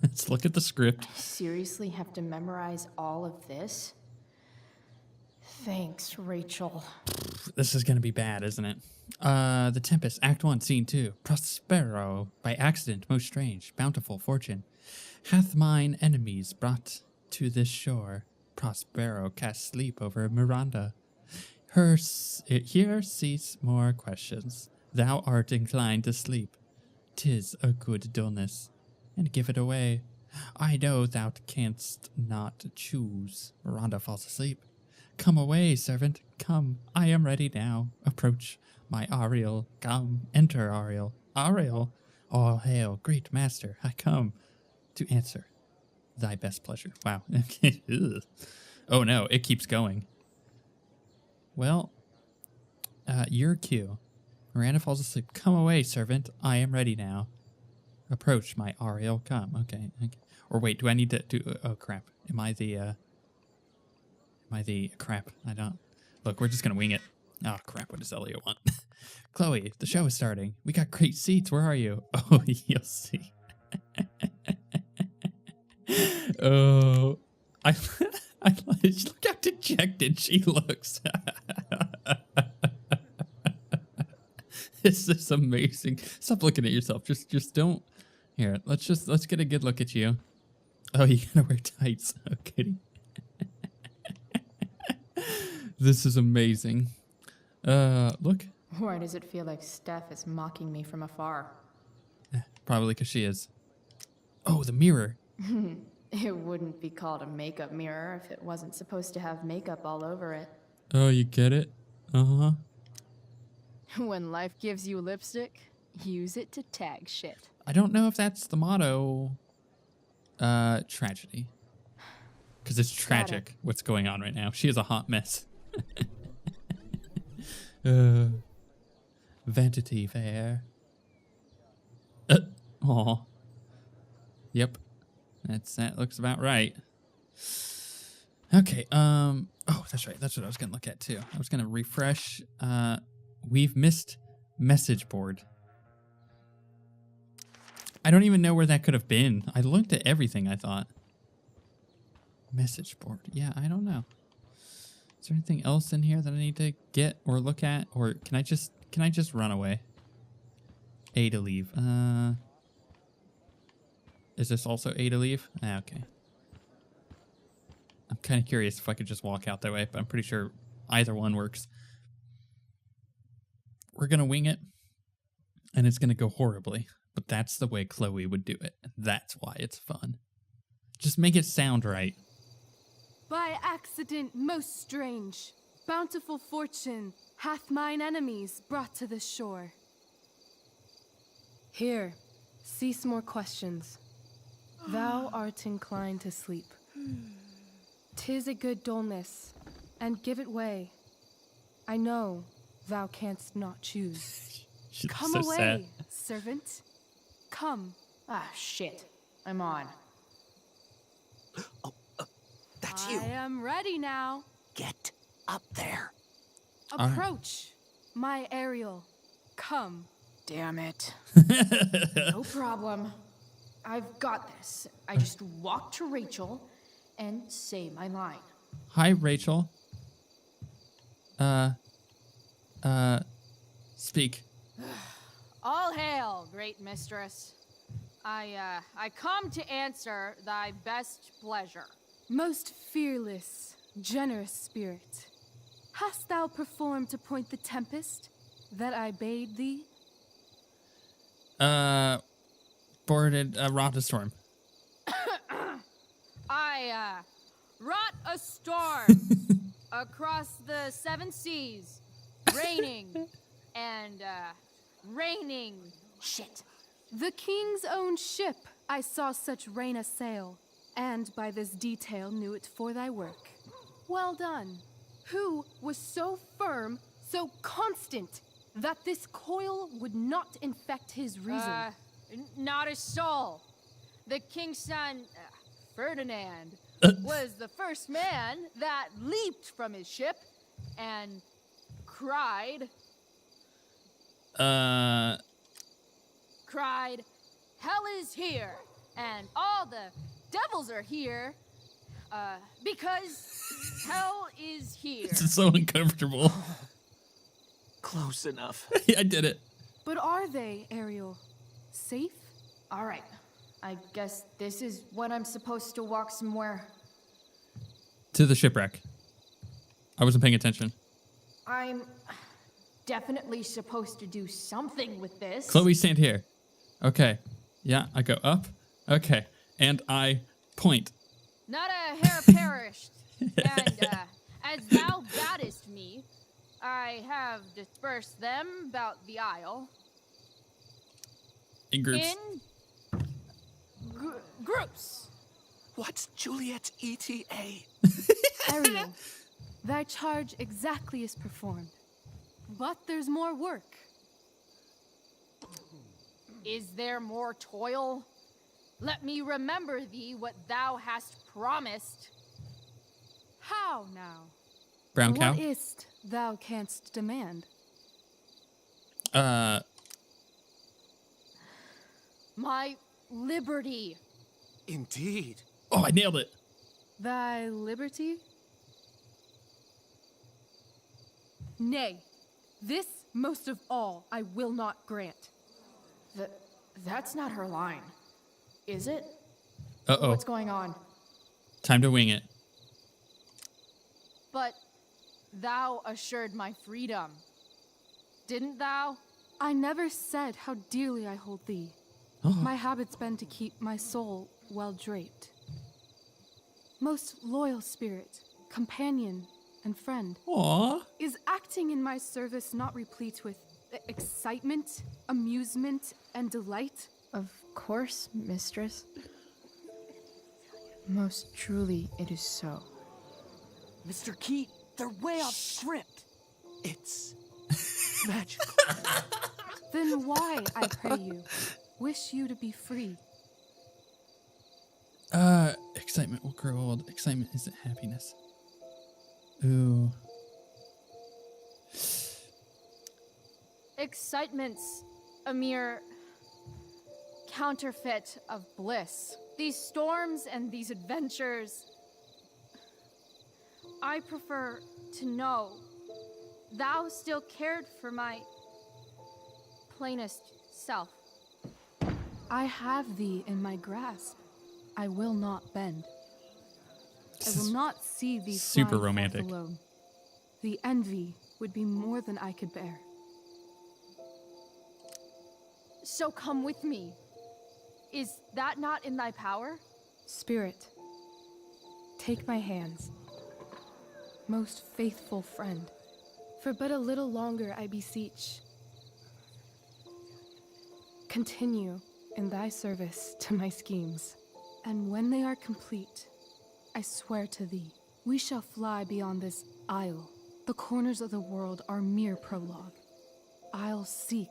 Let's look at the script. I seriously have to memorize all of this? Thanks, Rachel. This is gonna be bad, isn't it? The Tempest, Act 1, Scene 2. Prospero, by accident, most strange, bountiful fortune. Hath mine enemies brought to this shore. Prospero cast sleep over Miranda. Here cease more questions. Thou art inclined to sleep. 'Tis a good dullness, and give it away. I know thou canst not choose. Miranda falls asleep. Come away, servant, come. I am ready now. Approach my Ariel. Come, enter, Ariel. Ariel, all hail, great master. I come to answer thy best pleasure. Wow. Ugh. Oh no, it keeps going. Well, your cue. Miranda falls asleep. Come away, servant. I am ready now. Approach my Ariel. Come. Okay. Or wait, do I need to do? Oh crap. Am I the crap? I don't. Look, we're just gonna wing it. Oh crap! What does Elliot want? Chloe, the show is starting. We got great seats. Where are you? Oh, you'll see. Oh, look how dejected she looks. This is amazing. Stop looking at yourself. Just don't. Here, let's get a good look at you. Oh, you gotta wear tights. Oh, kitty. This is amazing. Look. Why does it feel like Steph is mocking me from afar? Probably because she is. Oh, the mirror. It wouldn't be called a makeup mirror if it wasn't supposed to have makeup all over it. Oh, you get it? Uh-huh. When life gives you lipstick, use it to tag shit. I don't know if that's the motto. Tragedy. Because it's tragic what's going on right now. She is a hot mess. Vanity Fair. Aw. Yep. That looks about right. Okay, oh, that's right. That's what I was gonna look at too. I was gonna refresh. We've missed message board. I don't even know where that could have been. I looked at everything, I thought. Message board. Yeah, I don't know. Is there anything else in here that I need to get or look at? Or can I just run away? A to leave. Is this also A to leave? Ah, okay. I'm kind of curious if I could just walk out that way, but I'm pretty sure either one works. We're going to wing it, and it's going to go horribly, but that's the way Chloe would do it. That's why it's fun. Just make it sound right. By accident most strange, bountiful fortune hath mine enemies brought to this shore. Here, cease more questions. Thou art inclined to sleep. 'Tis a good dullness, and give it way. I know thou canst not choose. Come so away, sad. Servant. Come. Ah, shit. I'm on. Oh, that's you. I am ready now. Get up there. Approach, my Ariel. Come. Damn it. No problem. I've got this. I just walk to Rachel and say my line. Hi, Rachel. Speak. All hail, great mistress. I come to answer thy best pleasure. Most fearless, generous spirit, hast thou performed to point the tempest that I bade thee? Boarded wrought a storm. I wrought a storm across the 7 seas, raining and raining. Shit. The king's own ship I saw such rain assail, and by this detail knew it for thy work. Well done. Who was so firm, so constant, that this coil would not infect his reason? Not a soul. The king's son, Ferdinand, was the first man that leaped from his ship and cried, Cried, hell is here, and all the devils are here, because hell is here. This is so uncomfortable. Close enough. I did it. But are they, Ariel? Safe? All right, I guess this is when I'm supposed to walk somewhere. To the shipwreck. I wasn't paying attention. I'm definitely supposed to do something with this. Chloe, stand here. Okay. Yeah, I go up. Okay. And I point. Not a hair perished, and as thou baddest me, I have dispersed them about the isle. In groups. In groups. What's Juliet's ETA? Ariel, thy charge exactly is performed. But there's more work. Is there more toil? Let me remember thee what thou hast promised. How now? Brown cow. What is't thou canst demand? My liberty. Indeed. Oh, I nailed it. Thy liberty? Nay, this most of all I will not grant. That's not her line, is it? Uh-oh. What's going on? Time to wing it. But thou assured my freedom, didn't thou? I never said how dearly I hold thee. Oh. My habit's been to keep my soul well draped. Most loyal spirit, companion, and friend. Aw. Is acting in my service not replete with excitement, amusement, and delight? Of course, mistress. Most truly it is so. Mr. Keat, they're way off script. It's magical. Then why, I pray you, wish you to be free? Excitement will grow old. Excitement isn't happiness. Ooh. Excitement's a mere counterfeit of bliss. These storms and these adventures, I prefer to know thou still cared for my plainest self. I have thee in my grasp. I will not bend. I will not see thee super flying forth romantic. alone. The envy would be more than I could bear. So come with me. Is that not in thy power? Spirit, take my hands. Most faithful friend, for but a little longer I beseech. Continue in thy service to my schemes, and when they are complete, I swear to thee, we shall fly beyond this isle. The corners of the world are mere prologue. I'll seek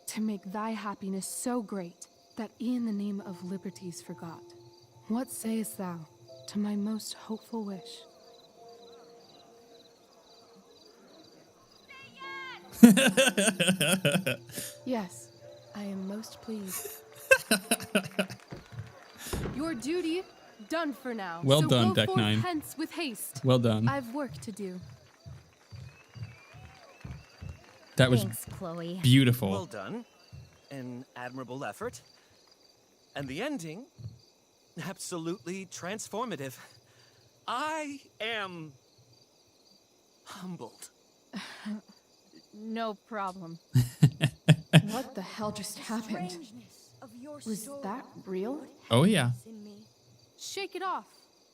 to make thy happiness so great that e'en the name of liberty's forgot. What sayest thou to my most hopeful wish? Yes, I am most pleased. Your duty done for now. Well so done, go Deck forth 9. hence with haste. Well done. I've work to do. That was Thanks, Chloe. beautiful. Well done. An admirable effort. And the ending, absolutely transformative. I am humbled. No problem. What the hell just happened? Was that real? Oh, yeah. Shake it off.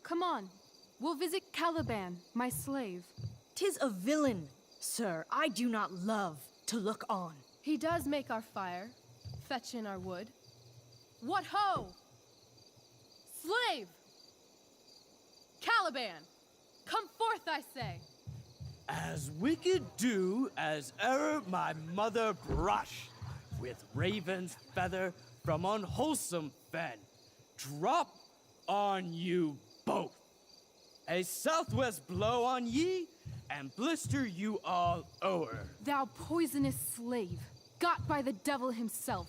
Come on. We'll visit Caliban, my slave. 'Tis a villain, sir, I do not love to look on. He does make our fire, fetch in our wood. What ho! Slave! Caliban! Come forth, I say! As wicked do as e'er my mother brush, with raven's feather from unwholesome fen, drop on you both. A southwest blow on ye, and blister you all o'er. Thou poisonous slave! got by the devil himself.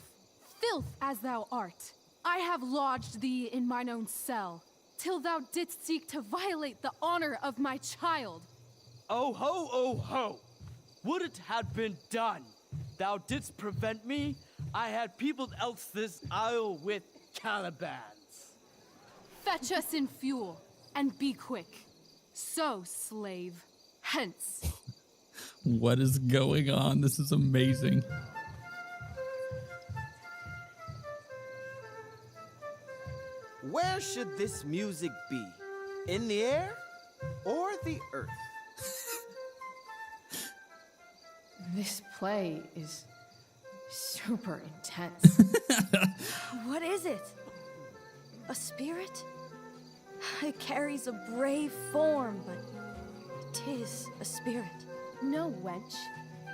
Filth as thou art, I have lodged thee in mine own cell, till thou didst seek to violate the honor of my child. Oh ho, oh ho! Would it had been done! Thou didst prevent me, I had peopled else this isle with Calibans. Fetch us in fuel, and be quick. So, slave, hence. What is going on? This is amazing. Where should this music be? In the air or the earth? This play is super intense. What is it? A spirit? It carries a brave form, but 'tis a spirit. No, wench.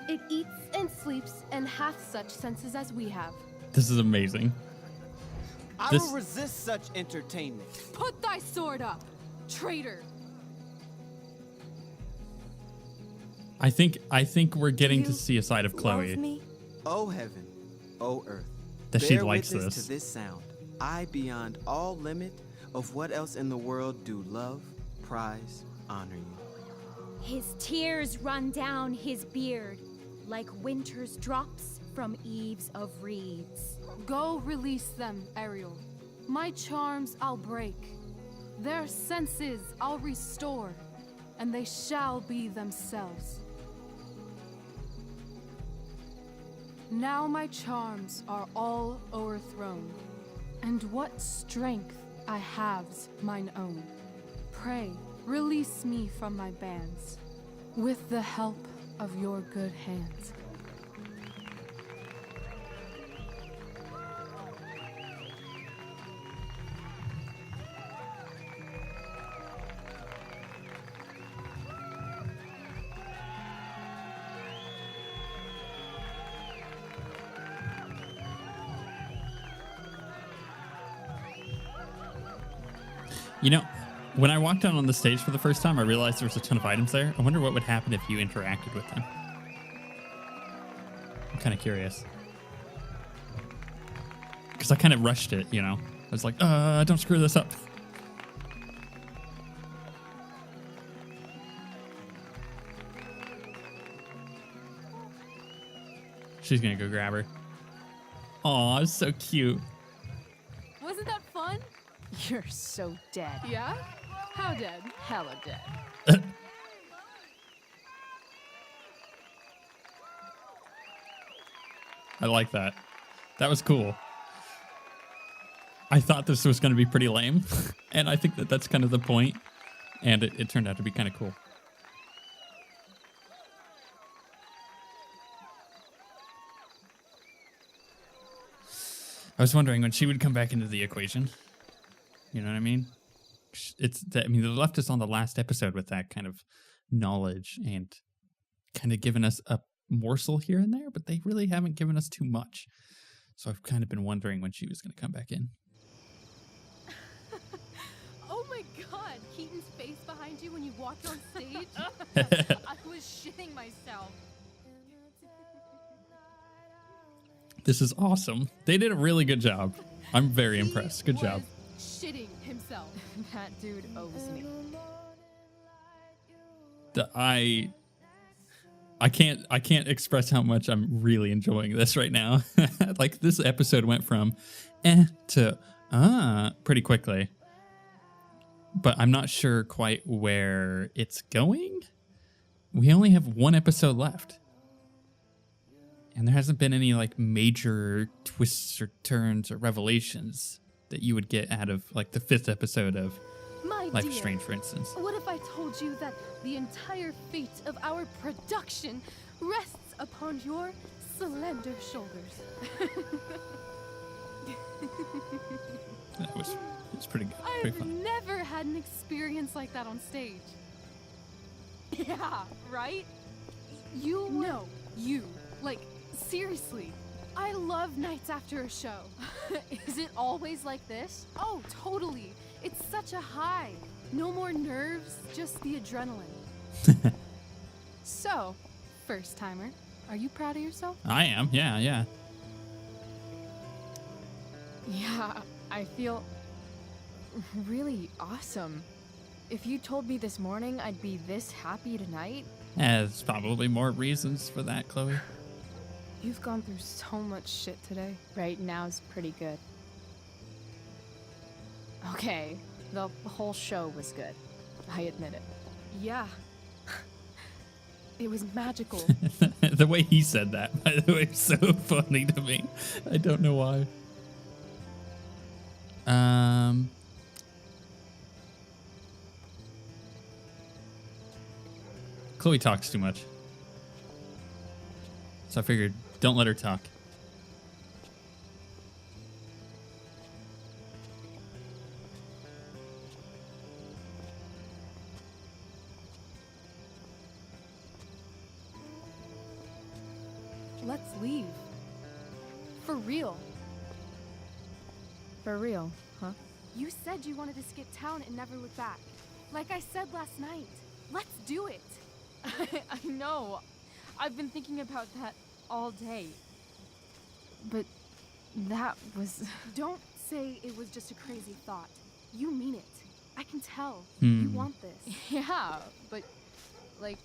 It eats and sleeps and hath such senses as we have. This is amazing. I This- will resist such entertainment. Put thy sword up, traitor! I think we're getting to You see a side of Love Chloe me? O heaven, O earth, that she bear likes witness this. to this sound. I, beyond all limit of what else in the world, do love, prize, honor you. His tears run down his beard like winter's drops from eaves of reeds. Go release them, Ariel. My charms I'll break. Their senses I'll restore, and they shall be themselves. Now my charms are all o'erthrown, and what strength I have's mine own. Pray, release me from my bands, with the help of your good hands. You know, when I walked out on the stage for the first time, I realized there was a ton of items there. I wonder what would happen if you interacted with them. I'm kind of curious. Because I kind of rushed it, you know. I was like, don't screw this up. She's going to go grab her. Aw, it's so cute. Wasn't that fun? You're so dead. Yeah? How dead? Hella dead. I like that. That was cool. I thought this was going to be pretty lame, and I think that that's kind of the point, and it turned out to be kind of cool. I was wondering when she would come back into the equation. You know what I mean? I mean, they left us on the last episode with that kind of knowledge and kind of given us a morsel here and there, but they really haven't given us too much. So I've kind of been wondering when she was going to come back in. Oh my god, Keaton's face behind you when you walked on stage? I was shitting myself. This is awesome. They did a really good job. I'm very impressed. Good He job. was shitting himself. That dude owes me. I can't express how much I'm really enjoying this right now. Like, this episode went from to pretty quickly. But I'm not sure quite where it's going. We only have one episode left. And there hasn't been any like major twists or turns or revelations that you would get out of like the 5th episode of My Life dear, is Strange, for instance. what if I told you that the entire fate of our production rests upon your slender shoulders? That was pretty good. I've Pretty fun. never had an experience like that on stage. Yeah, right? You know, you. Like, seriously. I love nights after a show. Is it always like this? Oh, totally. It's such a high. No more nerves, just the adrenaline. So, first timer, Are you proud of yourself? I am. Yeah, yeah. Yeah, I feel really awesome. If you told me this morning I'd be this happy tonight, There's probably more reasons for that, Chloe. You've gone through so much shit today. right now's pretty good. Okay, the whole show was good. I admit it. Yeah. It was magical. The way he said that, by the way, is so funny to me. I don't know why. Chloe talks too much. So I figured, don't let her talk. Let's leave. For real. For real, huh? You said you wanted to skip town and never look back. Like I said last night. Let's do it. I know. I've been thinking about that all day. But that was... Don't say it was just a crazy thought. You mean it. I can tell. You want this. Yeah, but, like,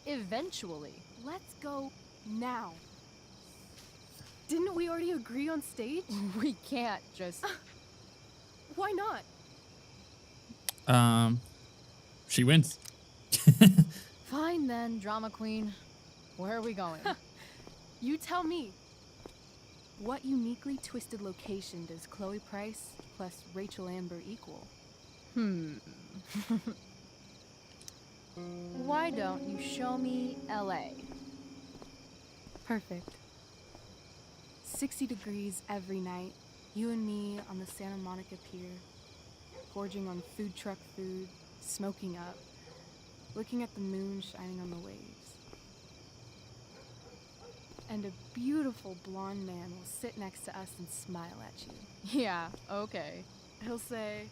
eventually. Let's go now. Didn't we already agree on stage? We can't just... Why not? She wins. Fine then, drama queen. Where are we going? You tell me. What uniquely twisted location does Chloe Price plus Rachel Amber equal? Why don't you show me LA? Perfect. 60 degrees every night. You and me on the Santa Monica Pier, gorging on food truck food, smoking up, looking at the moon shining on the waves. And a beautiful blonde man will sit next to us and smile at you. Yeah, okay. He'll say,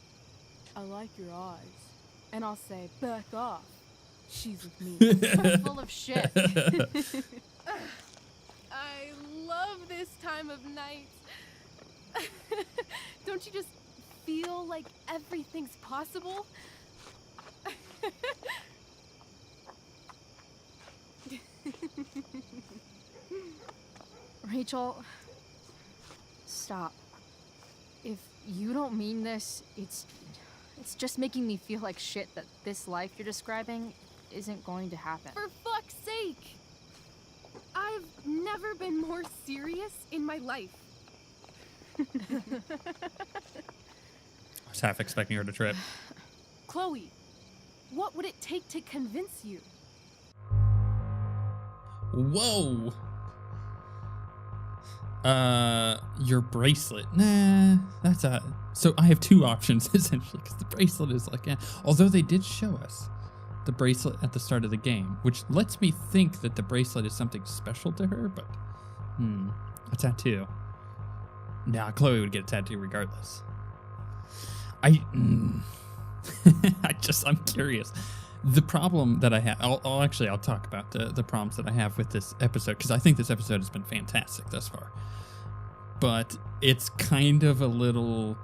I like your eyes. And I'll say, back off. She's with me. You're full of shit. I love this time of night. Don't you just feel like everything's possible? Rachel, stop. If you don't mean this, it's just making me feel like shit that this life you're describing isn't going to happen. For fuck's sake! I've never been more serious in my life. I was half expecting her to trip. Chloe, what would it take to convince you? Whoa. Your bracelet. Nah, that's a... So I have two options, essentially, because the bracelet is like... Although they did show us the bracelet at the start of the game, which lets me think that the bracelet is something special to her, but... a tattoo. Nah, Chloe would get a tattoo regardless. I'm curious. The problem that I have... I'll talk about the problems that I have with this episode, because I think this episode has been fantastic thus far. But it's kind of a little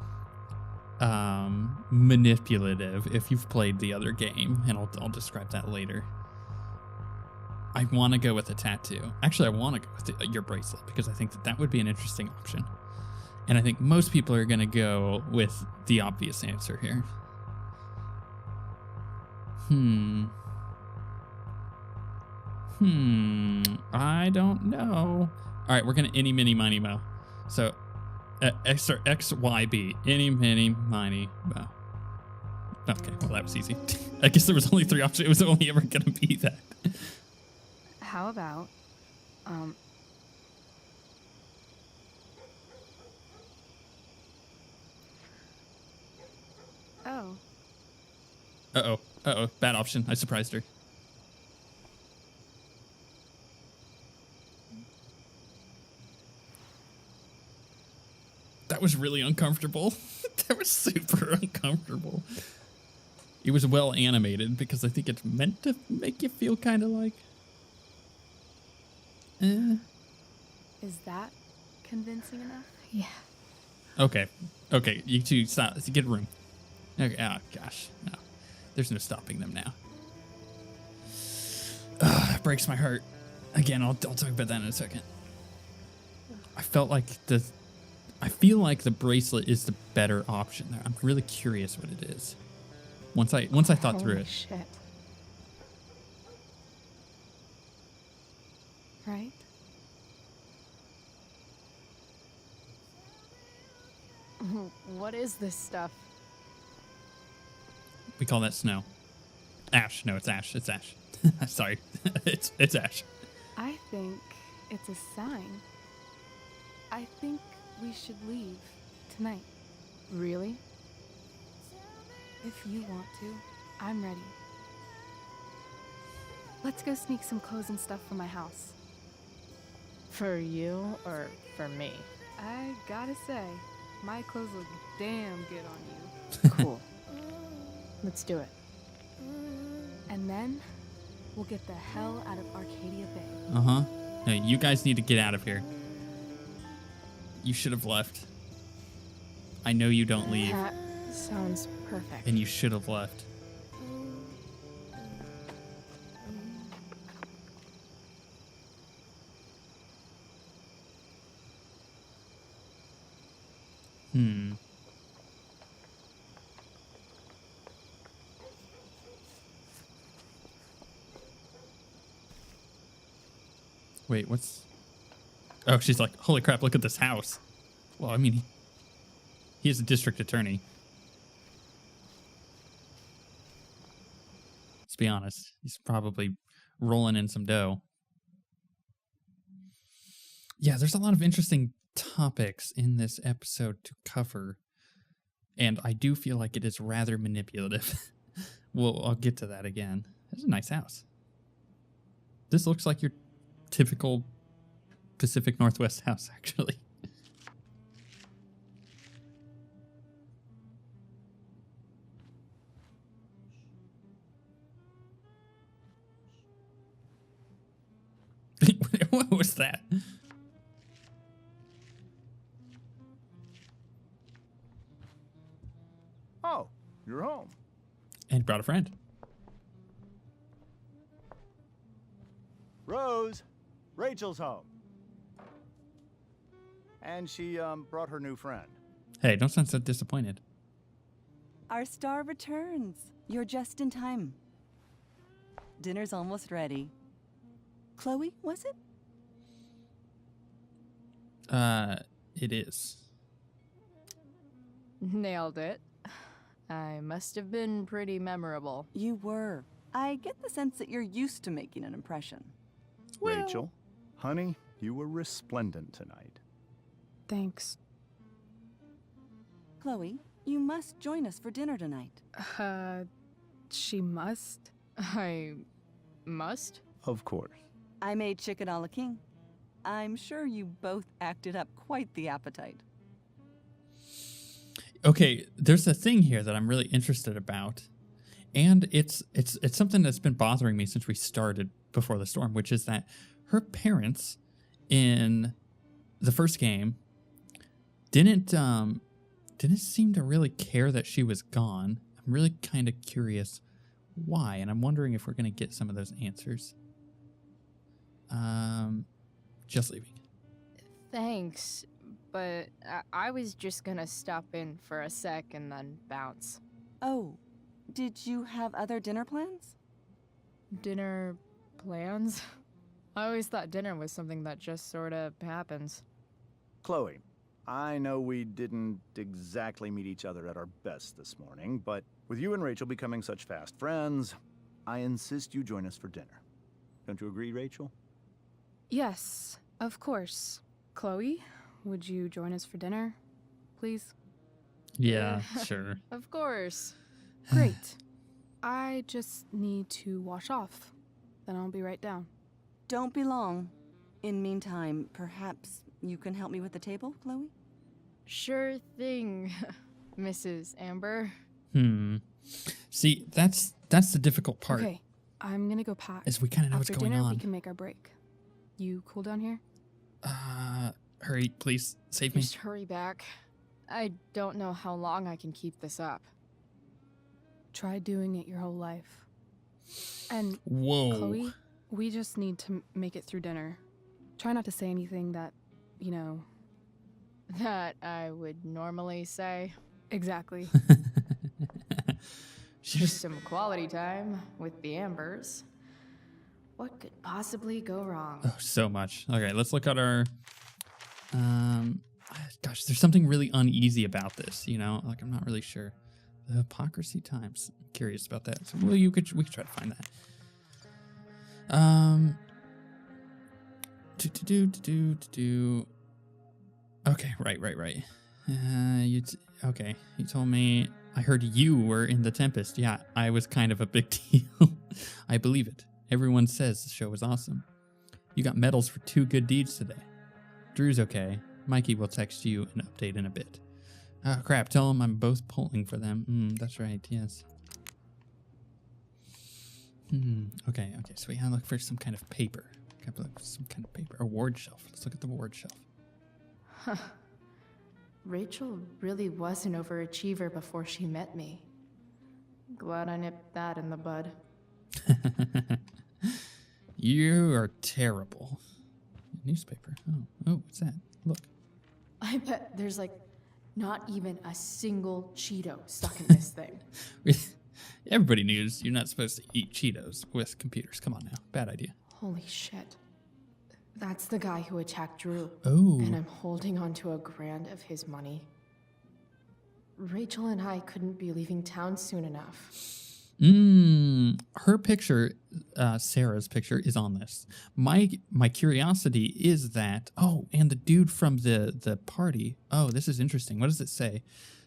manipulative if you've played the other game, and I'll describe that later. I want to go with a tattoo. Actually, I want to go with your bracelet, because I think that would be an interesting option. And I think most people are going to go with the obvious answer here. I don't know. All right, we're going to any, mini, miny, mo. So, X or XYB. Any, mini, miny, mo. Okay, well, that was easy. I guess there was only three options. It was only ever going to be that. How about, Oh. Uh-oh. Bad option. I surprised her. That was really uncomfortable. That was super uncomfortable. It was well animated because I think it's meant to make you feel kind of like... Is that convincing enough? Yeah. Okay. Okay, you two stop. Get a room. Okay. Oh, gosh. No. There's no stopping them now. It breaks my heart. Again, I'll talk about that in a second. I feel like the bracelet is the better option there. I'm really curious what it is. Once I thought through Holy it. shit. Right? What is this stuff? We call that snow. Ash. No, it's ash. It's ash. Sorry. it's ash. I think it's a sign. I think we should leave tonight. Really? If you want to, I'm ready. Let's go sneak some clothes and stuff from my house. For you or for me? I gotta say, my clothes look damn good on you. Cool. Let's do it. And then, we'll get the hell out of Arcadia Bay. Uh-huh. No, you guys need to get out of here. You should have left. I know you don't leave, That sounds perfect. and you should have left. Wait, what's... Oh, she's like, holy crap, look at this house. Well, I mean, he is a district attorney. Let's be honest. He's probably rolling in some dough. Yeah, there's a lot of interesting topics in this episode to cover. And I do feel like it is rather manipulative. Well, I'll get to that again. This is a nice house. This looks like your typical Pacific Northwest house, actually. What was that? Oh, you're home. And brought a friend. Rose, Rachel's home. And she brought her new friend. Hey, don't sound so disappointed. Our star returns. You're just in time. Dinner's almost ready. Chloe, was it? It is. Nailed it. I must have been pretty memorable. You were. I get the sense that you're used to making an impression. Rachel, honey, you were resplendent tonight. Thanks. Chloe, you must join us for dinner tonight. She must? I must? Of course. I made chicken a la king. I'm sure you both acted up quite the appetite. Okay, there's a thing here that I'm really interested about. And it's something that's been bothering me since we started Before the Storm, which is that her parents in the first game didn't seem to really care that she was gone. I'm really kind of curious why, and I'm wondering if we're going to get some of those answers. Just leaving. Thanks, but I was just gonna stop in for a sec and then bounce. Oh, did you have other dinner plans? Dinner plans? I always thought dinner was something that just sort of happens. Chloe, I know we didn't exactly meet each other at our best this morning, but with you and Rachel becoming such fast friends, I insist you join us for dinner. Don't you agree, Rachel? Yes, of course. Chloe, would you join us for dinner, please? Yeah, sure. Of course. Great. I just need to wash off. Then I'll be right down. Don't be long. In meantime, perhaps you can help me with the table, Chloe? Sure thing, Mrs. Amber. See, that's the difficult part. Okay, I'm gonna go pack. Is we kind of know what's After going dinner, on. we can make our break. You cool down here? Hurry, please. Save me. Just hurry back. I don't know how long I can keep this up. Try doing it your whole life. And Whoa. Chloe, we just need to make it through dinner. Try not to say anything that, you know... That I would normally say. Exactly. Just some quality time with the Ambers. What could possibly go wrong? Oh, so much. Okay, let's look at our... Gosh, there's something really uneasy about this, you know? Like, I'm not really sure. The hypocrisy times. I'm curious about that. So, well, we could try to find that. Okay, right. Okay, you told me... I heard you were in the Tempest. Yeah, I was kind of a big deal. I believe it. Everyone says the show was awesome. You got medals for 2 good deeds today. Drew's okay. Mikey will text you an update in a bit. Oh, crap. Tell him I'm both pulling for them. That's right. Yes. Okay. So we gotta look for some kind of paper. A ward shelf. Let's look at the ward shelf. Huh. Rachel really was an overachiever before she met me. Glad I nipped that in the bud. You are terrible. Newspaper. Oh, what's that? Look. I bet there's like not even a single Cheeto stuck in this thing. Everybody knows you're not supposed to eat Cheetos with computers. Come on now. Bad idea. Holy shit. That's the guy who attacked Drew. Oh. And I'm holding on to $1,000 of his money. Rachel and I couldn't be leaving town soon enough. Her picture, Sarah's picture, is on this. My curiosity is that... Oh, and the dude from the party. Oh, this is interesting. What does it say?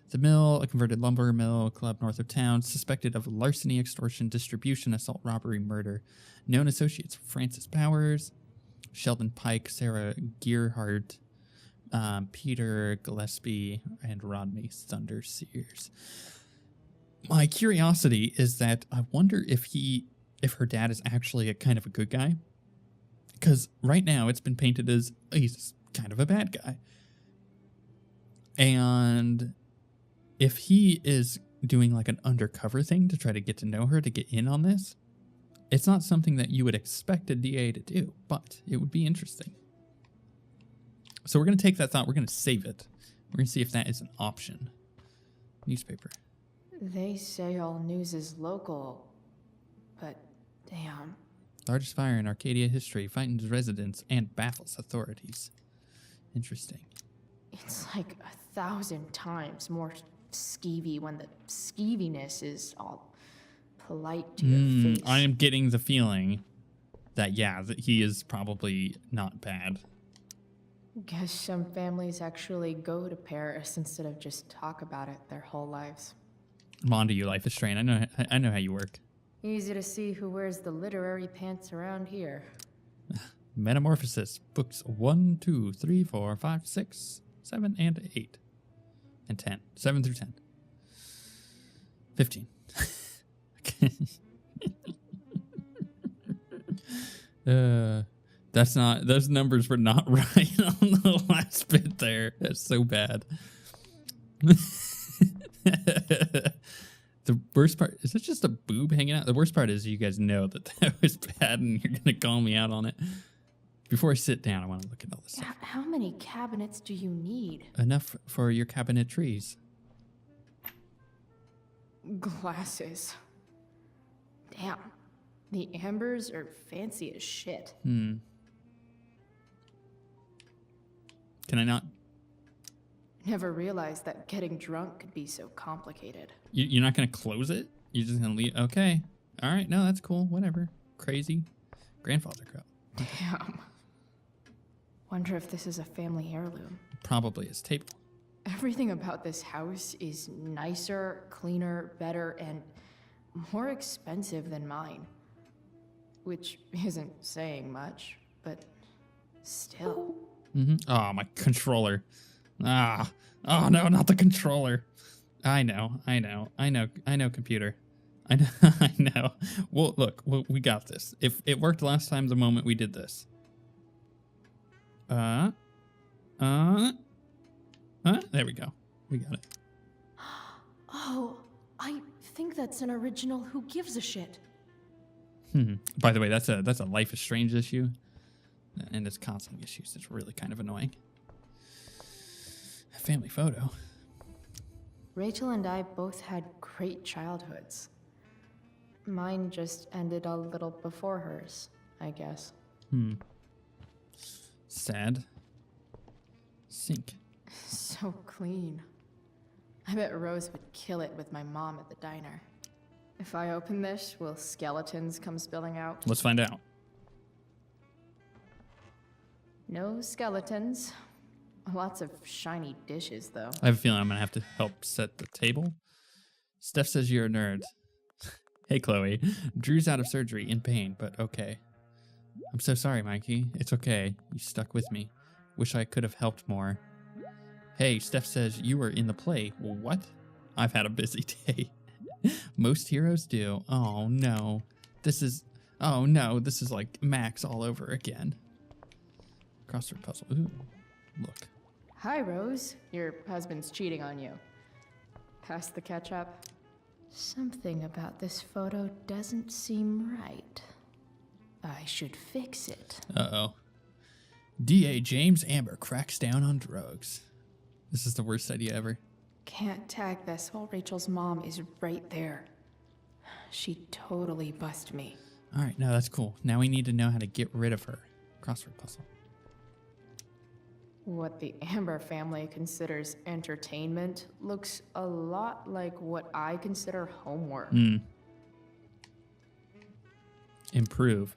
The mill, a converted lumber mill club north of town, suspected of larceny, extortion, distribution, assault, robbery, murder. Known associates: Francis Powers, Sheldon Pike, Sarah Gearhart, Peter Gillespie, and Rodney Thunder Sears. My curiosity is that I wonder if her dad is actually a kind of a good guy. Because right now it's been painted as he's kind of a bad guy. And if he is doing like an undercover thing to try to get to know her, to get in on this, it's not something that you would expect a DA to do, but it would be interesting. So we're going to take that thought. We're going to save it. We're going to see if that is an option. Newspaper. They say all news is local, but damn. Largest fire in Arcadia history, frightens residents and baffles authorities. Interesting. It's like 1,000 times more skeevy when the skeeviness is all polite to your face. I am getting the feeling that, that he is probably not bad. Guess some families actually go to Paris instead of just talk about it their whole lives. I'm on to you, Life is Strange. I know how you work. Easy to see who wears the literary pants around here. Metamorphosis, books 1, 2, 3, 4, 5, 6, 7, and 8. And 10. 7 through 10. 15. That's not, those numbers were not right on the last bit there. That's so bad. The worst part, is it just a boob hanging out? The worst part is you guys know that was bad and you're going to call me out on it. Before I sit down, I want to look at all this stuff. How many cabinets do you need? Enough for your cabinet trees. Glasses. Damn. The Ambers are fancy as shit. Can I not? Never realized that getting drunk could be so complicated. You're not going to close it? You're just going to leave? Okay. All right. No, that's cool. Whatever. Crazy. Grandfather cup. Damn. Wonder if this is a family heirloom. Probably his table. Everything about this house is nicer, cleaner, better, and more expensive than mine. Which isn't saying much, but still. Oh, my controller. Oh no, not the controller. I know, computer. I know. Well, look, we got this. If it worked last time, the moment we did this. There we go. We got it. Oh, I think that's an original Who Gives a Shit. By the way, that's a Life is Strange issue, and it's constant issues. It's really kind of annoying. A family photo. Rachel and I both had great childhoods. Mine just ended a little before hers, I guess. Sad. Sink. So clean. I bet Rose would kill it with my mom at the diner. If I open this, will skeletons come spilling out? Let's find out. No skeletons. Lots of shiny dishes, though. I have a feeling I'm going to have to help set the table. Steph says you're a nerd. Hey, Chloe. Drew's out of surgery, in pain, but okay. I'm so sorry, Mikey. It's okay. You stuck with me. Wish I could have helped more. Hey, Steph says you were in the play. What? I've had a busy day. Most heroes do. Oh, no. This is like Max all over again. Crossword puzzle. Ooh, look. Hi, Rose. Your husband's cheating on you. Pass the ketchup. Something about this photo doesn't seem right. I should fix it. Uh-oh. DA James Amber cracks down on drugs. This is the worst idea ever. Can't tag this while Rachel's mom is right there. She totally bust me. All right, no, that's cool. Now we need to know how to get rid of her. Crossword puzzle. What the Amber family considers entertainment looks a lot like what I consider homework. Improve.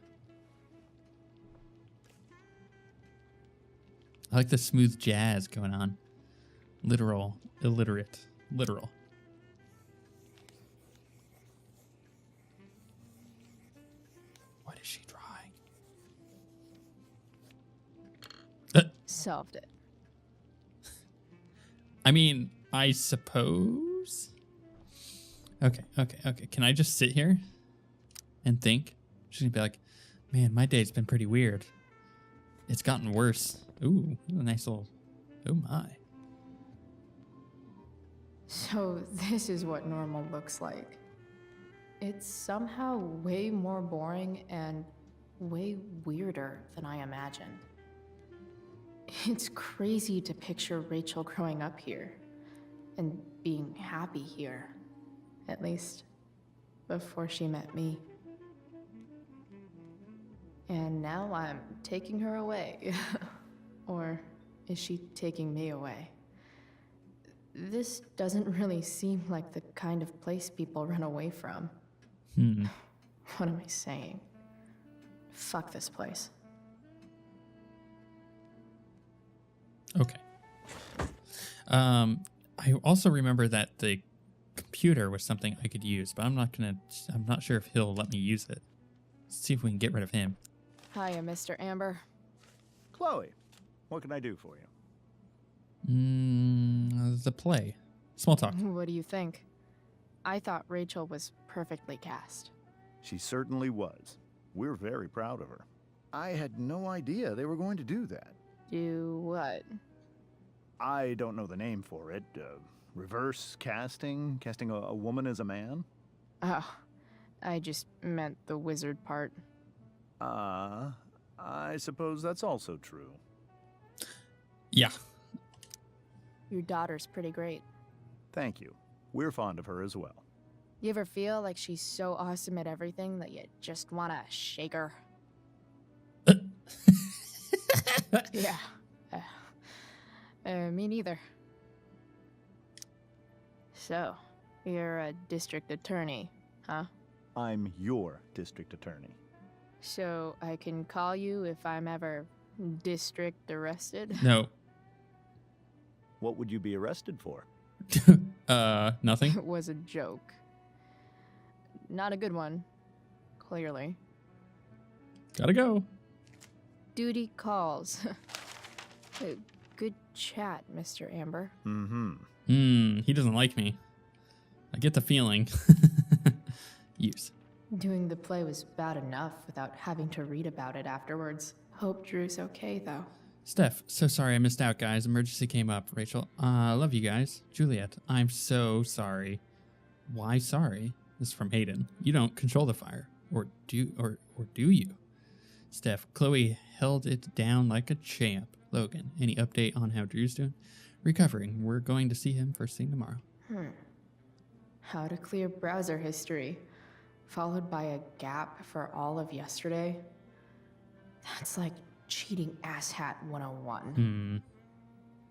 I like the smooth jazz going on. Literal, illiterate, literal. What is she drawing? Solved it. I mean, I suppose. Okay. Can I just sit here and think? She's gonna be like, man, my day's been pretty weird. It's gotten worse. Ooh, a nice little, oh my. So this is what normal looks like. It's somehow way more boring and way weirder than I imagined. It's crazy to picture Rachel growing up here and being happy here, at least before she met me. And now I'm taking her away. Or is she taking me away? This doesn't really seem like the kind of place people run away from. What am I saying? Fuck this place. Okay. I also remember that the computer was something I could use, but I'm not sure if he'll let me use it. Let's see if we can get rid of him. Hiya, Mr. Amber. Chloe, what can I do for you? The play. Small talk. What do you think? I thought Rachel was perfectly cast. She certainly was. We're very proud of her. I had no idea they were going to do that. Do what? I don't know the name for it. Reverse casting? Casting a woman as a man? Oh, I just meant the wizard part. I suppose that's also true. Yeah. Your daughter's pretty great. Thank you. We're fond of her as well. You ever feel like she's so awesome at everything that you just want to shake her? Yeah. Me neither. So, you're a district attorney, huh? I'm your district attorney. So, I can call you if I'm ever district arrested? No. What would you be arrested for? Nothing. It was a joke. Not a good one, clearly. Gotta go. Duty calls. Good chat, Mr. Amber. He doesn't like me. I get the feeling. Use. Doing the play was bad enough without having to read about it afterwards. Hope Drew's okay, though. Steph, so sorry I missed out, guys. Emergency came up. Rachel, love you guys. Juliet, I'm so sorry. Why sorry? This is from Hayden. You don't control the fire. Or do you? Steph, Chloe held it down like a champ. Logan, any update on how Drew's doing? Recovering. We're going to see him first thing tomorrow. How to clear browser history, followed by a gap for all of yesterday. That's like cheating asshat 101.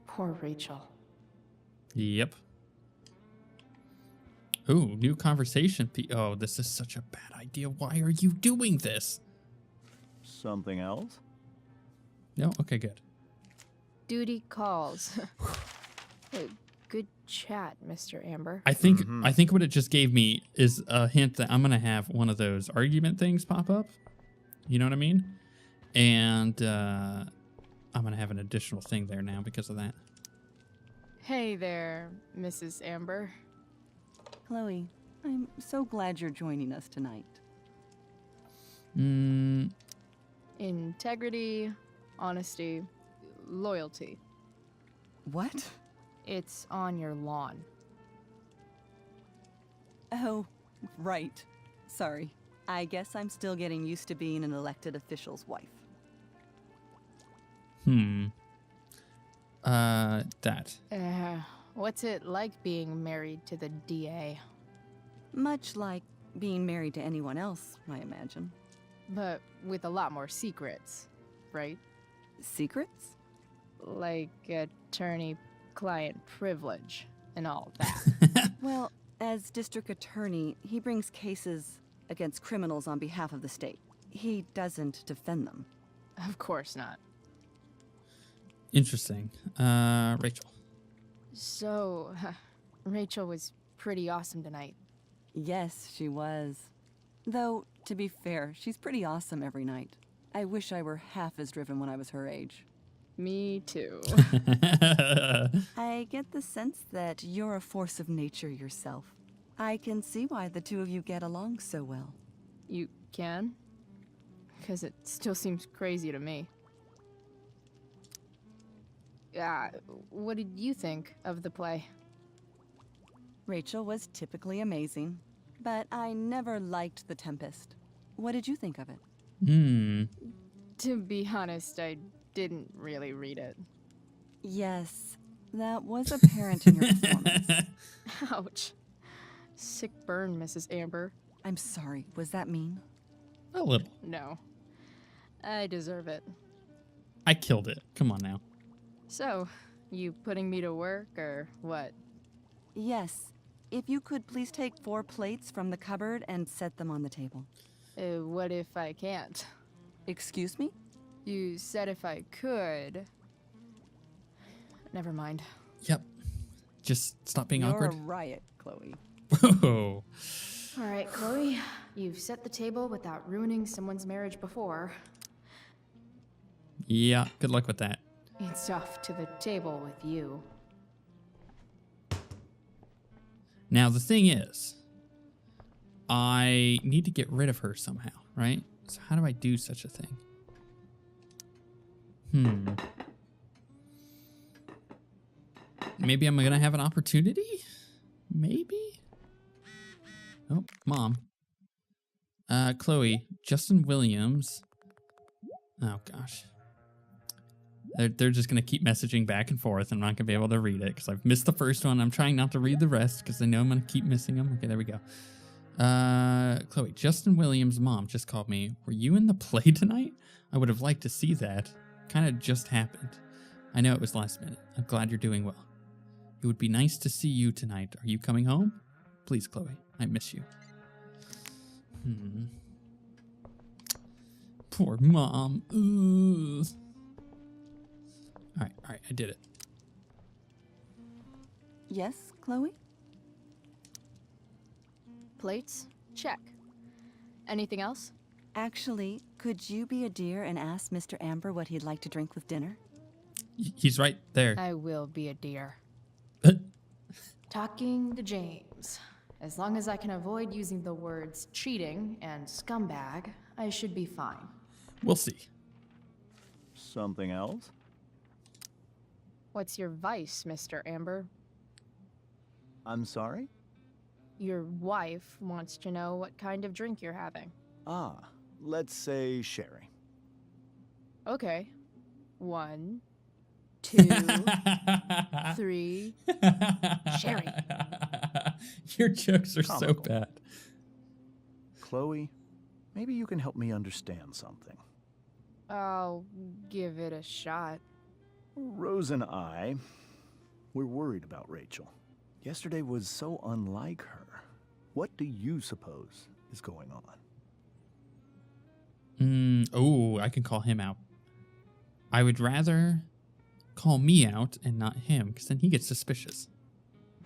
Poor Rachel. Yep. Ooh, new conversation. Oh, this is such a bad idea. Why are you doing this? Something else? No? Okay, good. Duty calls. Good chat, Mr. Amber. I think what it just gave me is a hint that I'm going to have one of those argument things pop up. You know what I mean? And I'm going to have an additional thing there now because of that. Hey there, Mrs. Amber. Chloe, I'm so glad you're joining us tonight. Integrity, honesty, loyalty. What? It's on your lawn. Oh, right. Sorry. I guess I'm still getting used to being an elected official's wife. That. What's it like being married to the DA? Much like being married to anyone else, I imagine. But with a lot more secrets, right? Secrets? Like attorney-client privilege and all that. Well, as district attorney, he brings cases against criminals on behalf of the state. He doesn't defend them. Of course not. Interesting. Rachel. So, Rachel was pretty awesome tonight. Yes, she was. Though, to be fair, she's pretty awesome every night. I wish I were half as driven when I was her age. Me too. I get the sense that you're a force of nature yourself. I can see why the two of you get along so well. You can? Because it still seems crazy to me. What did you think of the play? Rachel was typically amazing, but I never liked The Tempest. What did you think of it? To be honest, I didn't really read it. Yes, that was apparent in your performance. Ouch. Sick burn, Mrs. Amber. I'm sorry, was that mean? A little. No. I deserve it. I killed it. Come on now. So, you putting me to work, or what? Yes. If you could please take 4 plates from the cupboard and set them on the table. What if I can't? Excuse me? You said if I could. Never mind. Yep. Just stop being You're awkward. a riot, Chloe. Whoa. All right, Chloe. You've set the table without ruining someone's marriage before. Yeah, good luck with that. It's off to the table with you. Now, the thing is, I need to get rid of her somehow, right? So how do I do such a thing? Maybe I'm going to have an opportunity? Maybe? Oh, Mom. Chloe, Justin Williams. Oh, gosh. They're just going to keep messaging back and forth. I'm not going to be able to read it because I've missed the first one. I'm trying not to read the rest because I know I'm going to keep missing them. Okay, there we go. Chloe, Justin Williams' mom just called me. Were you in the play tonight? I would have liked to see that. Kind of just happened. I know it was last minute. I'm glad you're doing well. It would be nice to see you tonight. Are you coming home? Please, Chloe. I miss you. Poor Mom. Ugh. All right, I did it. Yes, Chloe? Plates? Check. Anything else? Actually, could you be a dear and ask Mr. Amber what he'd like to drink with dinner? He's right there. I will be a dear. Talking to James. As long as I can avoid using the words cheating and scumbag, I should be fine. We'll see. Something else? What's your vice, Mr. Amber? I'm sorry? Your wife wants to know what kind of drink you're having. Ah, let's say sherry. Okay. 1, 2, 3. Sherry. Your jokes are so Comical. bad. Chloe, maybe you can help me understand something. I'll give it a shot. Rose and I, we're worried about Rachel. Yesterday was so unlike her. What do you suppose is going on? Oh, I can call him out. I would rather call me out and not him, because then he gets suspicious.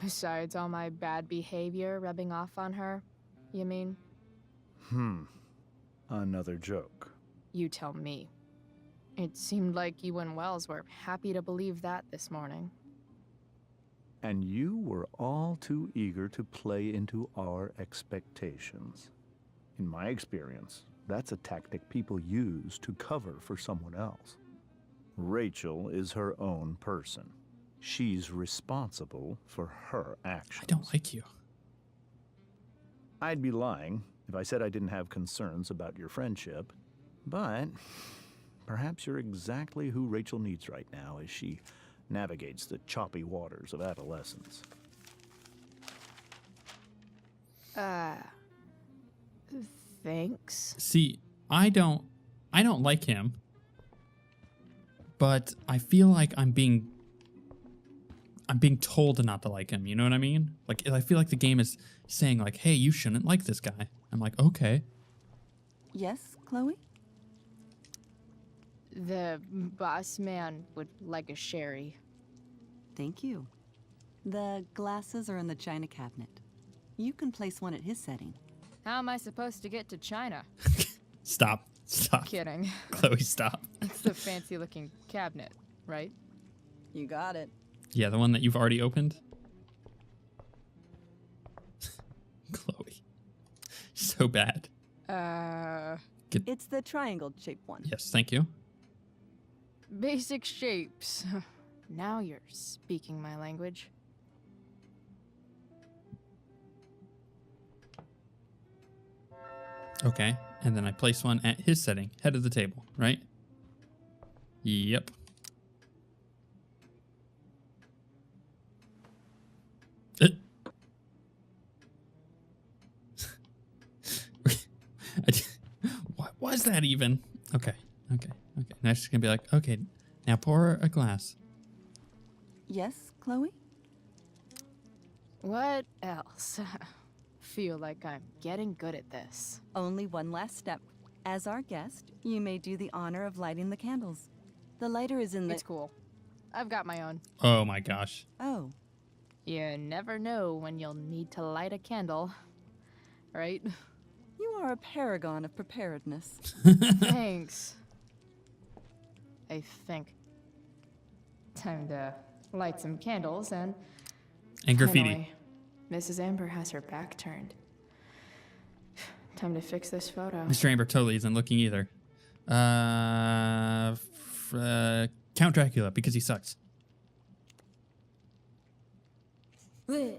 Besides all my bad behavior rubbing off on her, you mean? Another joke. You tell me. It seemed like you and Wells were happy to believe that this morning. And you were all too eager to play into our expectations. In my experience, that's a tactic people use to cover for someone else. Rachel is her own person. She's responsible for her actions. I don't like you. I'd be lying if I said I didn't have concerns about your friendship, but perhaps you're exactly who Rachel needs right now as she navigates the choppy waters of adolescence. Thanks. See, I don't like him, but I feel like I'm being told not to like him. You know what I mean? Like, I feel like the game is saying like, hey, you shouldn't like this guy. I'm like, okay. Yes, Chloe? The boss man would like a sherry. Thank you. The glasses are in the china cabinet. You can place one at his setting. How am I supposed to get to China? Stop. Kidding. Chloe, stop. It's the fancy looking cabinet, right? You got it. Yeah, the one that you've already opened. Chloe. So bad. It's the triangle-shaped one. Yes, thank you. Basic shapes. Now you're speaking my language. Okay, and then I place one at his setting, head of the table, right? Yep. What was that even? Okay. Now she's gonna be like, okay, now pour a glass. Yes, Chloe? What else? Feel like I'm getting good at this. Only one last step. As our guest, you may do the honor of lighting the candles. The lighter is in the... It's cool. I've got my own. Oh my gosh. Oh. You never know when you'll need to light a candle, right? You are a paragon of preparedness. Thanks. I think. Time to light some candles and graffiti. finally, Mrs. Amber has her back turned. Time to fix this photo. Mr. Amber totally isn't looking either. Count Dracula, because he sucks. Good.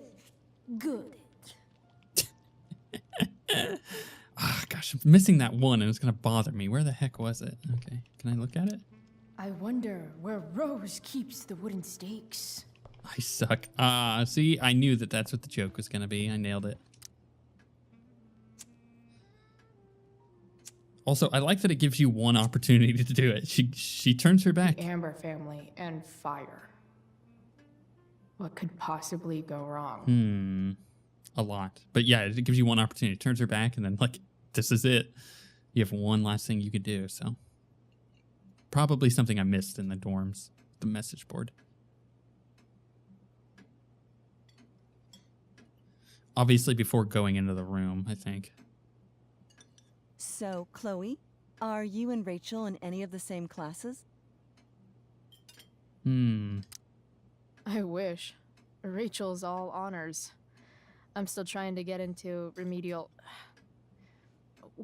Ah, gosh, I'm missing that one, and it's gonna bother me. Where the heck was it? Okay, can I look at it? I wonder where Rose keeps the wooden stakes. I suck. See, I knew that that's what the joke was gonna be. I nailed it. Also, I like that it gives you one opportunity to do it. She turns her back. The Amber family and fire. What could possibly go wrong? A lot. But yeah, it gives you one opportunity. It turns her back, and then, like, this is it. You have one last thing you could do, so. Probably something I missed in the dorms. The message board. Obviously before going into the room, I think. So, Chloe, are you and Rachel in any of the same classes? I wish. Rachel's all honors. I'm still trying to get into remedial...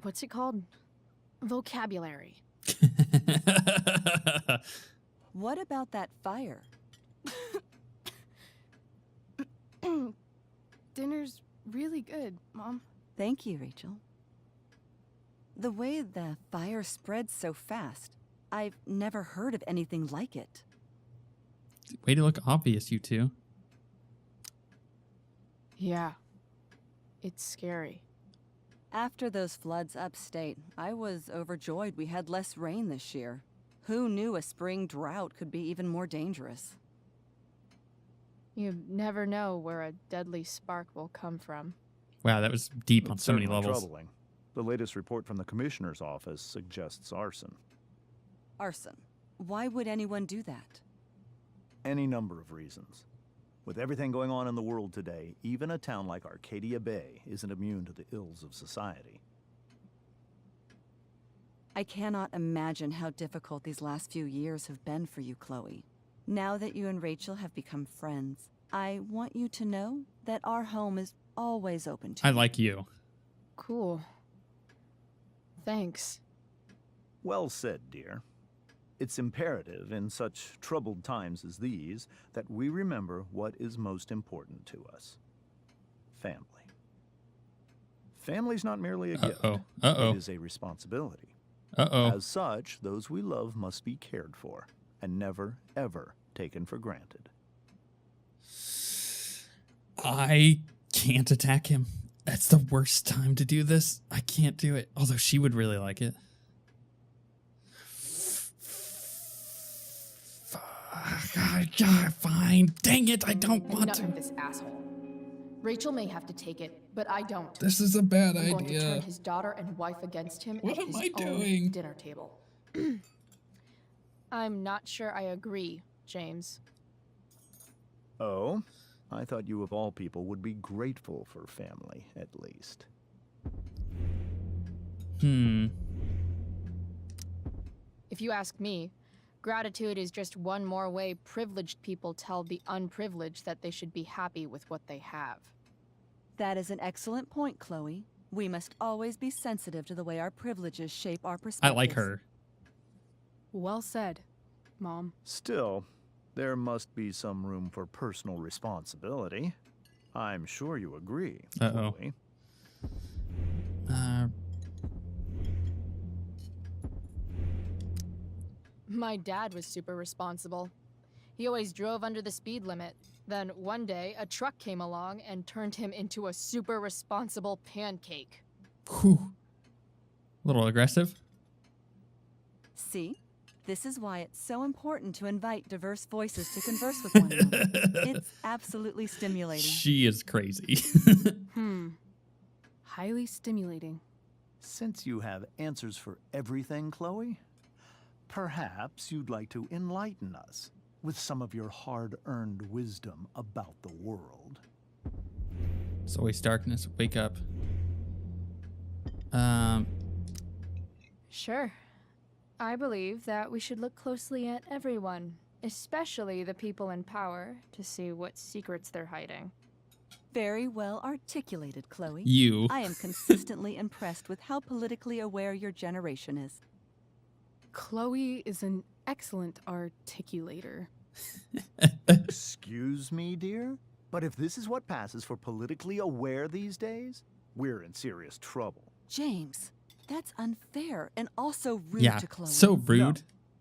What's it called? Vocabulary. What about that fire? Dinner's really good, Mom. Thank you, Rachel. The way the fire spreads so fast, I've never heard of anything like it. Way to look obvious, you two. Yeah. It's scary. After those floods upstate, I was overjoyed we had less rain this year. Who knew a spring drought could be even more dangerous? You never know where a deadly spark will come from. Wow, that was deep on It's so many certainly levels. troubling. The latest report from the commissioner's office suggests arson. Arson. Why would anyone do that? Any number of reasons. With everything going on in the world today, even a town like Arcadia Bay isn't immune to the ills of society. I cannot imagine how difficult these last few years have been for you, Chloe. Now that you and Rachel have become friends, I want you to know that our home is always open to I you. like you. Cool. Thanks. Well said, dear. It's imperative in such troubled times as these that we remember what is most important to us. Family. Family's not merely a gift. It is a responsibility. As such, those we love must be cared for and never, ever taken for granted. I can't attack him. That's the worst time to do this. I can't do it. Although she would really like it. God, fine. Dang it, I don't want Enough to. of this asshole. Rachel may have to take it, but I don't. This is a bad I'm going to turn idea. his daughter and wife against him What at am his I own doing? dinner table. I'm not sure I agree, James. Oh? I thought you of all people would be grateful for family, at least. If you ask me, gratitude is just one more way privileged people tell the unprivileged that they should be happy with what they have. That is an excellent point, Chloe. We must always be sensitive to the way our privileges shape our I perspectives. like her. Well said, Mom. Still, there must be some room for personal responsibility. I'm sure you agree, Chloe. My dad was super responsible. He always drove under the speed limit. Then one day, a truck came along and turned him into a super responsible pancake. Whew. A little aggressive. See? This is why it's so important to invite diverse voices to converse with one another. It's absolutely stimulating. She is crazy. Highly stimulating. Since you have answers for everything, Chloe, perhaps you'd like to enlighten us with some of your hard-earned wisdom about the world. It's always darkness. Wake up. Sure. I believe that we should look closely at everyone, especially the people in power, to see what secrets they're hiding. Very well articulated, Chloe. You. I am consistently impressed with how politically aware your generation is. Chloe is an excellent articulator. Excuse me, dear? But if this is what passes for politically aware these days, we're in serious trouble. James, that's unfair and also rude Yeah, to Chloe. so rude. No,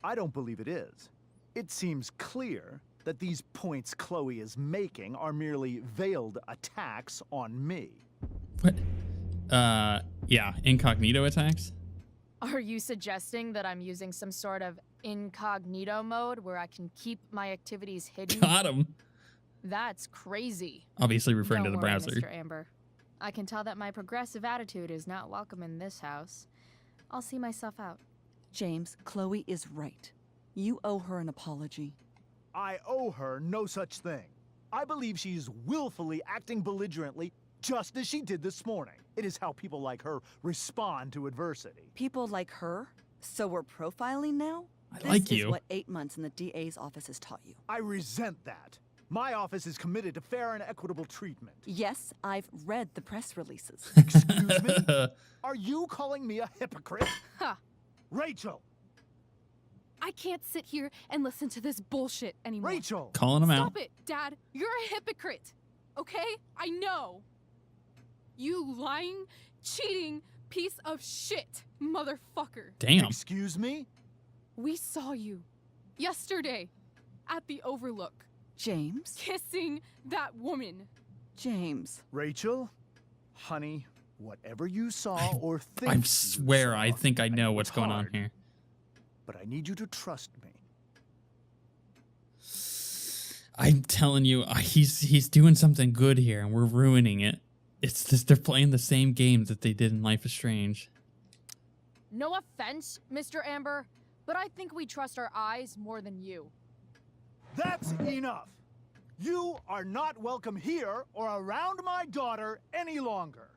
I don't believe it is. It seems clear that these points Chloe is making are merely veiled attacks on me. What? Yeah, incognito attacks? Are you suggesting that I'm using some sort of incognito mode where I can keep my activities hidden? Got him. That's crazy. Obviously referring Don't to the worry, browser. Mr. Amber. I can tell that my progressive attitude is not welcome in this house. I'll see myself out. James, Chloe is right. You owe her an apology. I owe her no such thing. I believe she's willfully acting belligerently just as she did this morning. It is how people like her respond to adversity. People like her? So we're profiling now? I like This you. is what 8 months in the DA's office has taught you. I resent that. My office is committed to fair and equitable treatment. Yes, I've read the press releases. Excuse me? Are you calling me a hypocrite? Ha! Rachel! I can't sit here and listen to this bullshit anymore. Rachel! Calling him out. Stop it, Dad. You're a hypocrite. Okay? I know. You lying, cheating piece of shit, motherfucker. Damn. Excuse me? We saw you yesterday at the Overlook James? kissing that woman. James. Rachel? Honey, whatever you saw or think I you swear, saw, I think I know know what's it's going on hard, here. But I need you to trust me. I'm telling you, he's doing something good here, and we're ruining it. It's just they're playing the same game that they did in Life is Strange. No offense, Mr. Amber, but I think we trust our eyes more than you. That's enough. You are not welcome here or around my daughter any longer.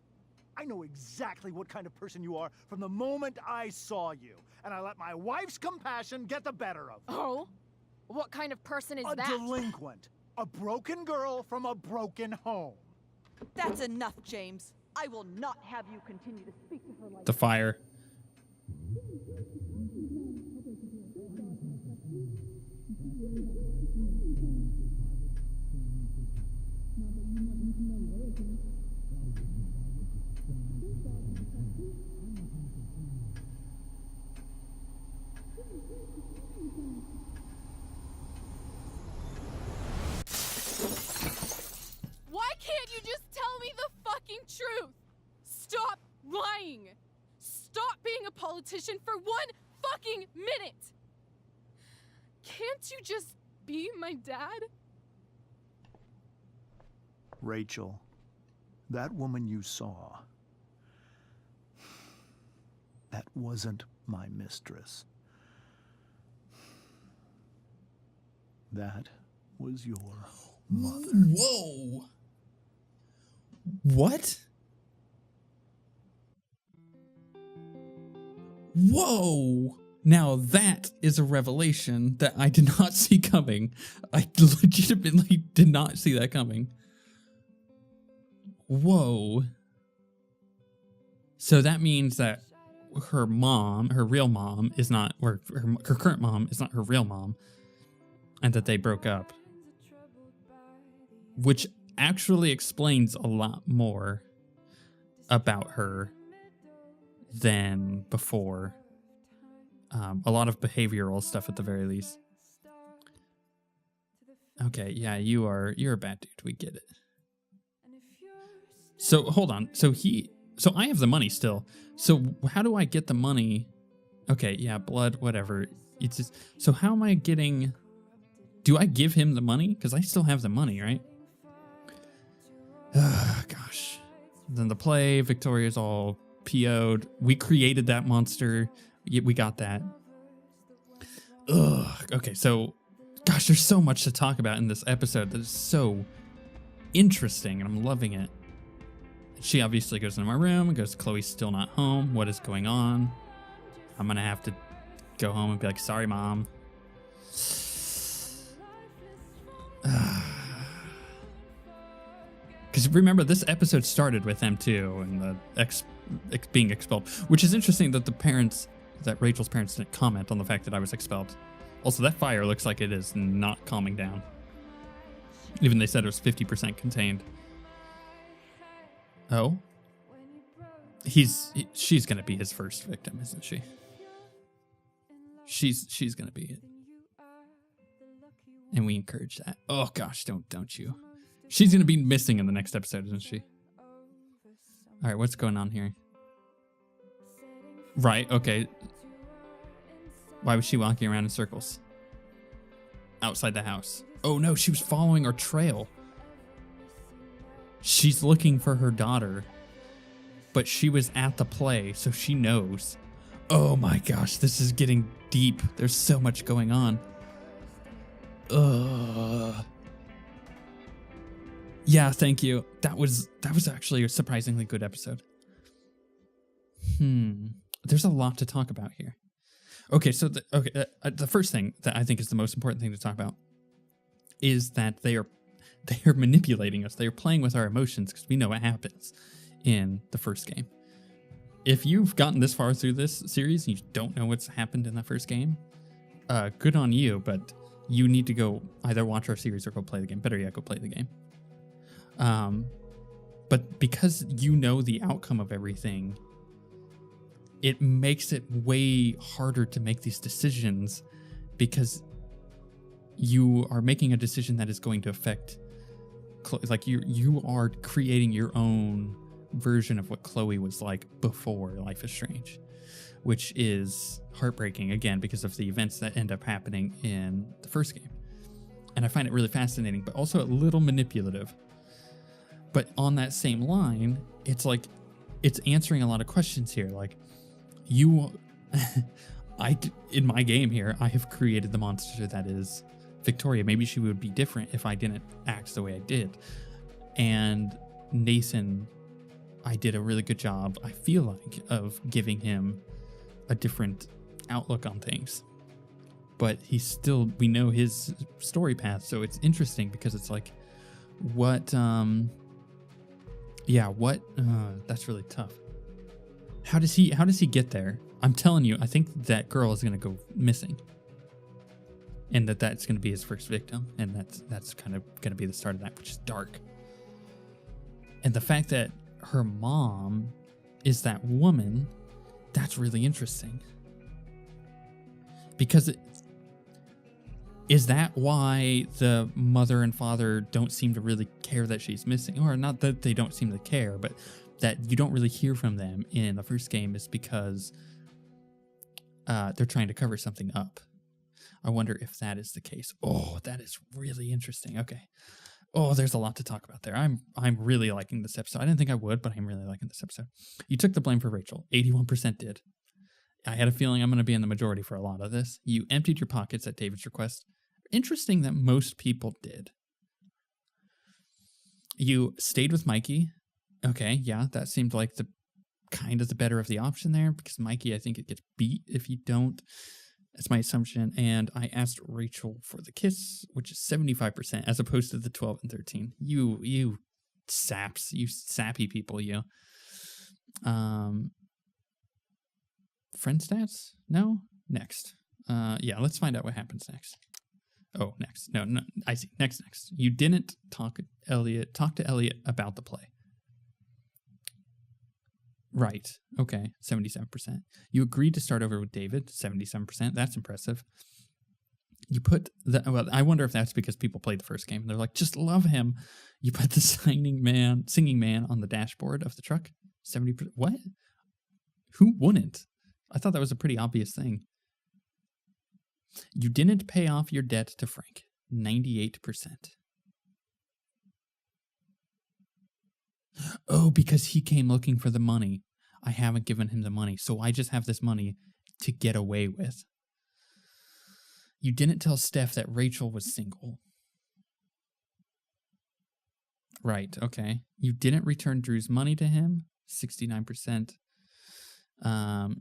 I know exactly what kind of person you are from the moment I saw you, and I let my wife's compassion get the better of me. Oh? What kind of person is A that? delinquent. A broken girl from a broken home. That's enough, James. I will not have you continue to speak to her like The fire. Why can't you just tell me the fucking truth? Stop lying. Stop being a politician for one fucking minute. Can't you just be my dad? Rachel, that woman you saw, that wasn't my mistress. That was your mother. Whoa. What? Whoa. Now that is a revelation that I did not see coming. I legitimately did not see that coming. Whoa. So that means that her mom, her real mom, is not, or her current mom is not her real mom, and that they broke up. Which actually explains a lot more about her than before. A lot of behavioral stuff at the very least. Okay, yeah, you're a bad dude. We get it. So hold on. So I have the money still. So how do I get the money? Okay, yeah, blood, whatever. It's just, so how am I getting? Do I give him the money? Because I still have the money, right? Gosh. Then the play, Victoria's all PO'd. We created that monster. We got that. Ugh. Okay, so, gosh, there's so much to talk about in this episode that is so interesting, and I'm loving it. She obviously goes into my room and goes, Chloe's still not home. What is going on? I'm going to have to go home and be like, sorry, Mom. Because remember, this episode started with them too, and the being expelled, which is interesting that that Rachel's parents didn't comment on the fact that I was expelled. Also, that fire looks like it is not calming down. Even they said it was 50% contained. Oh? She's gonna be his first victim, isn't she? She's gonna be it. And we encourage that. Oh gosh, don't you. She's gonna be missing in the next episode, isn't she? Alright, what's going on here? Right, okay. Why was she walking around in circles? Outside the house. Oh no, she was following our trail. She's looking for her daughter. But she was at the play, so she knows. Oh my gosh, this is getting deep. There's so much going on. Yeah, thank you. That was actually a surprisingly good episode. There's a lot to talk about here. Okay, so the first thing that I think is the most important thing to talk about is that they are manipulating us. They are playing with our emotions because we know what happens in the first game. If you've gotten this far through this series and you don't know what's happened in the first game, good on you, but you need to go either watch our series or go play the game. Better yet, go play the game. But because you know the outcome of everything, it makes it way harder to make these decisions because you are making a decision that is going to affect, like you are creating your own version of what Chloe was like before Life is Strange, which is heartbreaking again because of the events that end up happening in the first game. And I find it really fascinating, but also a little manipulative. But on that same line, it's like, it's answering a lot of questions here. Like, in my game here, I have created the monster that is Victoria. Maybe she would be different if I didn't act the way I did. And Nathan, I did a really good job, I feel like, of giving him a different outlook on things. But we know his story path, so it's interesting because it's like, that's really tough. How does he get there? I'm telling you, I think that girl is going to go missing. And that's going to be his first victim. And that's kind of going to be the start of that, which is dark. And the fact that her mom is that woman, that's really interesting. Because is that why the mother and father don't seem to really care that she's missing? Or not that they don't seem to care, but that you don't really hear from them in the first game is because they're trying to cover something up. I wonder if that is the case. Oh, that is really interesting. Okay. Oh, there's a lot to talk about there. I'm really liking this episode. I didn't think I would, but I'm really liking this episode. You took the blame for Rachel. 81% did. I had a feeling I'm going to be in the majority for a lot of this. You emptied your pockets at David's request. Interesting that most people did. You stayed with Mikey. Okay, yeah, that seemed like the better of the option there, because Mikey, I think it gets beat if you don't. That's my assumption. And I asked Rachel for the kiss, which is 75%, as opposed to the 12 and 13. You saps, you sappy people, you. Friend stats? No? Next. Yeah, let's find out what happens next. Oh, next. No, I see. Next. You didn't talk to Elliot about the play. Right. Okay. 77%. You agreed to start over with David. 77%. That's impressive. You put I wonder if that's because people played the first game and they're like, just love him. You put the singing man on the dashboard of the truck. 70%. What? Who wouldn't? I thought that was a pretty obvious thing. You didn't pay off your debt to Frank. 98%. Oh, because he came looking for the money. I haven't given him the money, so I just have this money to get away with. You didn't tell Steph that Rachel was single. Right, okay. You didn't return Drew's money to him. 69%.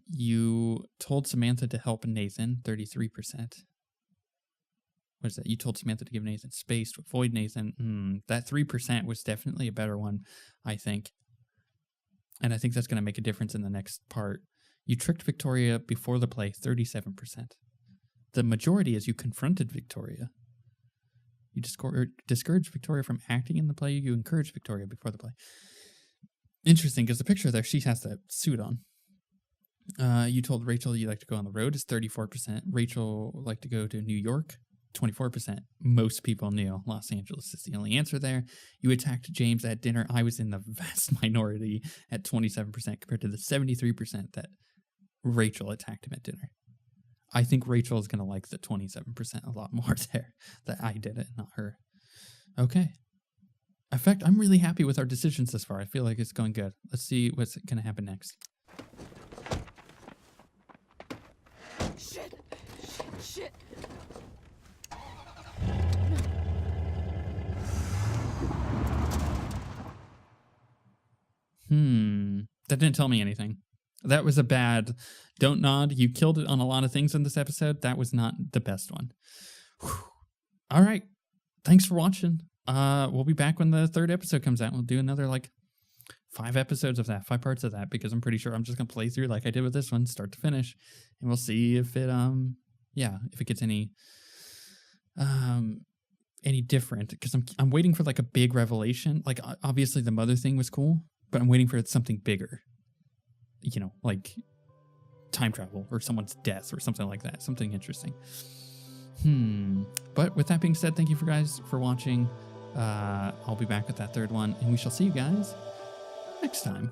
You told Samantha to help Nathan. 33%. What is that? You told Samantha to give Nathan space to avoid Nathan. That 3% was definitely a better one, I think. And I think that's going to make a difference in the next part. You tricked Victoria before the play, 37%. The majority is you confronted Victoria. You discouraged Victoria from acting in the play. You encouraged Victoria before the play. Interesting, because the picture there, she has that suit on. You told Rachel you like to go on the road, is 34%. Rachel liked to go to New York, 24%. Most people knew Los Angeles is the only answer there. You attacked James at dinner. I was in the vast minority at 27% compared to the 73% that Rachel attacked him at dinner. I think Rachel is going to like the 27% a lot more there, that I did it, not her. Okay. In fact, I'm really happy with our decisions this far. I feel like it's going good. Let's see what's going to happen next. Shit! That didn't tell me anything. That was a bad... Don't nod. You killed it on a lot of things in this episode. That was not the best one. Whew. All right. Thanks for watching. We'll be back when the third episode comes out. We'll do another, 5 episodes of that, 5 parts of that, because I'm pretty sure I'm just going to play through like I did with this one, start to finish, and we'll see if it, yeah, if it gets any different, because I'm waiting for like a big revelation. Like obviously the mother thing was cool, but I'm waiting for something bigger. You know, like time travel or someone's death or something like that. Something interesting. But with that being said, thank you guys for watching. I'll be back with that third one, and we shall see you guys next time.